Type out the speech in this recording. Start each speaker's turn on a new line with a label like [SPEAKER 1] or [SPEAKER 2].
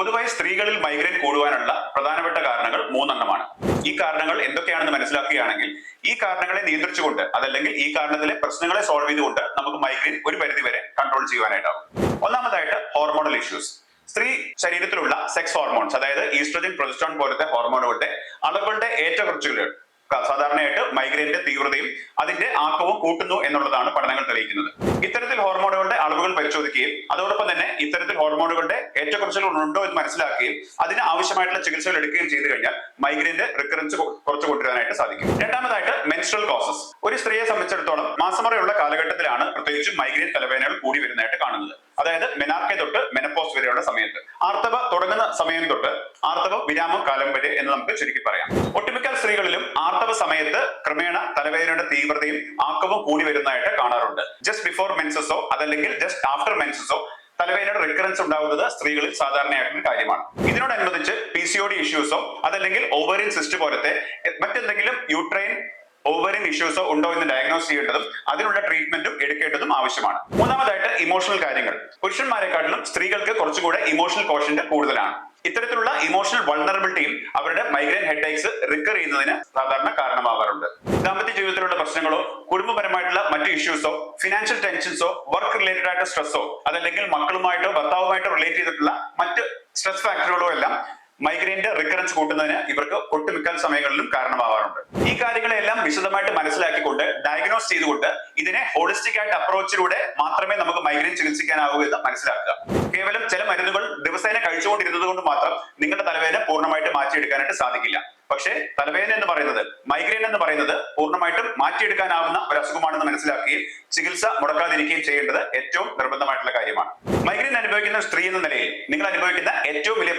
[SPEAKER 1] പൊതുവായി സ്ത്രീകളിൽ മൈഗ്രെയിൻ കൂടുവാനുള്ള പ്രധാനപ്പെട്ട കാരണങ്ങൾ മൂന്നെണ്ണമാണ്. ഈ കാരണങ്ങൾ എന്തൊക്കെയാണെന്ന് മനസ്സിലാക്കുകയാണെങ്കിൽ ഈ കാരണങ്ങളെ നിയന്ത്രിച്ചുകൊണ്ട് അതല്ലെങ്കിൽ ഈ കാരണത്തിലെ പ്രശ്നങ്ങളെ സോൾവ് ചെയ്തുകൊണ്ട് നമുക്ക് മൈഗ്രെയിൻ ഒരു പരിധി വരെ കൺട്രോൾ ചെയ്യുവാനായിട്ടാവും. ഒന്നാമതായിട്ട് ഹോർമോണൽ ഇഷ്യൂസ്. സ്ത്രീ ശരീരത്തിലുള്ള സെക്സ് ഹോർമോൺസ്, അതായത് ഈസ്ട്രജൻ, പ്രൊജസ്ട്രോൺ പോലത്തെ ഹോർമോണുകളുടെ അളവുകളുടെ ഏറ്റക്കുറച്ചിലുകൾ സാധാരണയായിട്ട് മൈഗ്രെയിനിന്റെ തീവ്രതയും അതിന്റെ ആക്കവും കൂട്ടുന്നു എന്നുള്ളതാണ് പഠനങ്ങൾ തെളിയിക്കുന്നത്. ഇത്തരത്തിൽ ഹോർമോണുകളുടെ അളവുകൾ പരിശോധിക്കുകയും അതോടൊപ്പം തന്നെ ഇത്തരത്തിൽ ഹോർമോണുകളുടെ ഏറ്റക്കുറച്ചിലുകൾ ഉണ്ടോ എന്ന് മനസ്സിലാക്കുകയും അതിന് ആവശ്യമായിട്ടുള്ള ചികിത്സകൾ എടുക്കുകയും ചെയ്തു കഴിഞ്ഞാൽ മൈഗ്രെയിന്റെ റിക്കറൻസ് കുറച്ചു കൊണ്ടുവരാനായിട്ട് സാധിക്കും. രണ്ടാമതായിട്ട് മെൻസ്ട്രൽ കോസസ്. ഒരു സ്ത്രീയെ സംബന്ധിച്ചിടത്തോളം മാസമുറയുള്ള കാലഘട്ടത്തിലാണ് പ്രത്യേകിച്ചും മൈഗ്രെയിൻ തലവേദനകൾ കൂടി വരുന്നതായിട്ട് കാണുന്നത്. അതായത് മെനാർക്കെ തൊട്ട് മെനപ്പോസ് വരെയുള്ള സമയത്ത്, ആർത്തവ തുടങ്ങുന്ന സമയം തൊട്ട് ആർത്തവ വിരാമ കാലം വരെ എന്ന് നമുക്ക് ചുരുക്കി പറയാം. ഒട്ടുമിക്ക സ്ത്രീകളിലും ആർത്തവ സമയത്ത് ക്രമേണ തലവേദനയുടെ തീവ്രതയും ആക്കവും കൂടി വരുന്നതായിട്ട് കാണാറുണ്ട്. ജസ്റ്റ് ബിഫോർ മെൻസസോ അതല്ലെങ്കിൽ ജസ്റ്റ് ആഫ്റ്റർ മെൻസസോ തലവേദനയുടെ റിക്കറൻസ് ഉണ്ടാകുന്നത് സ്ത്രീകളിൽ സാധാരണയായിട്ടുള്ള കാര്യമാണ്. ഇതിനോടനുബന്ധിച്ച് PCOD ഇഷ്യൂസോ അതല്ലെങ്കിൽ ഓവറിൻ സിസ്റ്റ് പോലത്തെ മറ്റെന്തെങ്കിലും യൂട്രൈൻ ഓവറിൻ ഇഷ്യൂസോ ഉണ്ടോ എന്ന് ഡയഗ്നോസ് ചെയ്യേണ്ടതും അതിനുള്ള ട്രീറ്റ്മെന്റും എടുക്കേണ്ടതും ആവശ്യമാണ്. മൂന്നാമതായിട്ട് ഇമോഷണൽ കാര്യങ്ങൾ. പുരുഷന്മാരെക്കാട്ടിലും സ്ത്രീകൾക്ക് കുറച്ചുകൂടെ ഇമോഷണൽ കോഷ്യന്റ് കൂടുതലാണ്. ഇത്തരത്തിലുള്ള ഇമോഷണൽ വൾണറബിലിറ്റിയും അവരുടെ മൈഗ്രെയിൻ ഹെഡേക്സ് റിക്കർ ചെയ്യുന്നതിന് സാധാരണ കാരണമാകാറുണ്ട്. ദാമ്പത്യ ജീവിതത്തിലുള്ള പ്രശ്നങ്ങളോ കുടുംബപരമായിട്ടുള്ള മറ്റു ഇഷ്യൂസോ ഫിനാൻഷ്യൽ ടെൻഷൻസോ വർക്ക് റിലേറ്റഡ് ആയിട്ട് സ്ട്രെസ്സോ അതല്ലെങ്കിൽ മക്കളുമായിട്ടോ ഭർത്താവുമായിട്ടോ റിലേറ്റ് ചെയ്തിട്ടുള്ള മറ്റ് സ്ട്രെസ് ഫാക്ടറുകളോ എല്ലാം മൈഗ്രെയിന്റെ റിക്കറൻസ് കൂട്ടുന്നതിന് ഇവർക്ക് ഒട്ടുമിക്ക സമയങ്ങളിലും കാരണമാവാറുണ്ട്. ഈ കാര്യങ്ങളെല്ലാം വിശദമായിട്ട് മനസ്സിലാക്കിക്കൊണ്ട് ഡയഗ്നോസ് ചെയ്തുകൊണ്ട് ഇതിനെ ഹോളിസ്റ്റിക് ആയിട്ട് അപ്രോച്ചിലൂടെ മാത്രമേ നമുക്ക് മൈഗ്രെയിൻ ചികിത്സിക്കാനാവൂ എന്ന് മനസ്സിലാക്കുക. കേവലം ചില മരുന്നുകൾ ദിവസേന കഴിച്ചുകൊണ്ടിരുന്നത് കൊണ്ട് മാത്രം നിങ്ങളുടെ തലവേദന പൂർണ്ണമായിട്ട് മാറ്റിയെടുക്കാനായിട്ട് സാധിക്കില്ല. പക്ഷേ തലവേദന എന്ന് പറയുന്നത്, മൈഗ്രെയിൻ എന്ന് പറയുന്നത് പൂർണ്ണമായിട്ടും മാറ്റിയെടുക്കാനാവുന്ന ഒരു അസുഖമാണെന്ന് മനസ്സിലാക്കുകയും ചികിത്സ മുടക്കാതിരിക്കുകയും ചെയ്യേണ്ടത് ഏറ്റവും നിർബന്ധമായിട്ടുള്ള കാര്യമാണ്. മൈഗ്രെയിൻ അനുഭവിക്കുന്ന സ്ത്രീ എന്ന നിലയിൽ നിങ്ങൾ അനുഭവിക്കുന്ന ഏറ്റവും വലിയ